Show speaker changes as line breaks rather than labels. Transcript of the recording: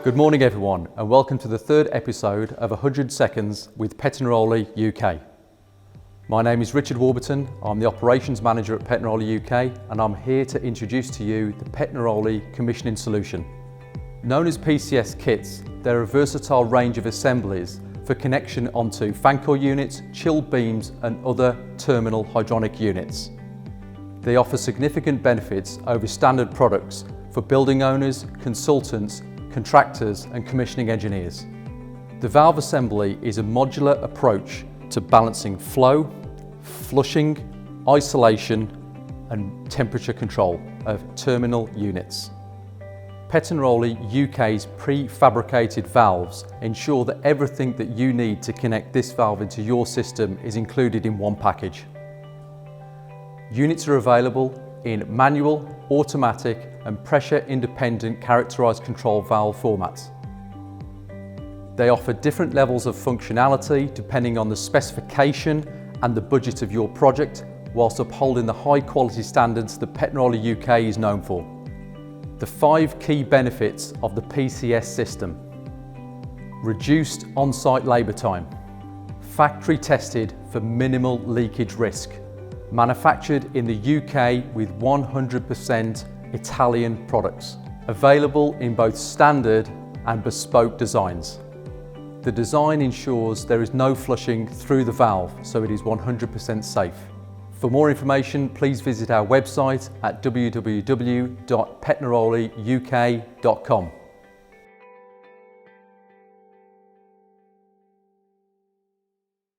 Good morning everyone, and welcome to the third episode of 100 Seconds with Pettinaroli UK. My name is Richard Warburton, I'm the Operations Manager at Pettinaroli UK, and I'm here to introduce to you the Pettinaroli commissioning solution. Known as PCS kits, they're a versatile range of assemblies for connection onto fancoil units, chilled beams and other terminal hydronic units. They offer significant benefits over standard products for building owners, consultants, contractors and commissioning engineers. The valve assembly is a modular approach to balancing flow, flushing, isolation and temperature control of terminal units. Pettinaroli UK's prefabricated valves ensure that everything that you need to connect this valve into your system is included in one package. Units are available in manual, automatic and pressure-independent characterised control valve formats. They offer different levels of functionality depending on the specification and the budget of your project, whilst upholding the high quality standards that Pettinaroli UK is known for. The 5 key benefits of the PCS system: reduced on-site labour time, factory tested for minimal leakage risk, manufactured in the UK with 100% Italian products, available in both standard and bespoke designs. The design ensures there is no flushing through the valve, so it is 100% safe. For more information, please visit our website at www.pettinaroliuk.com.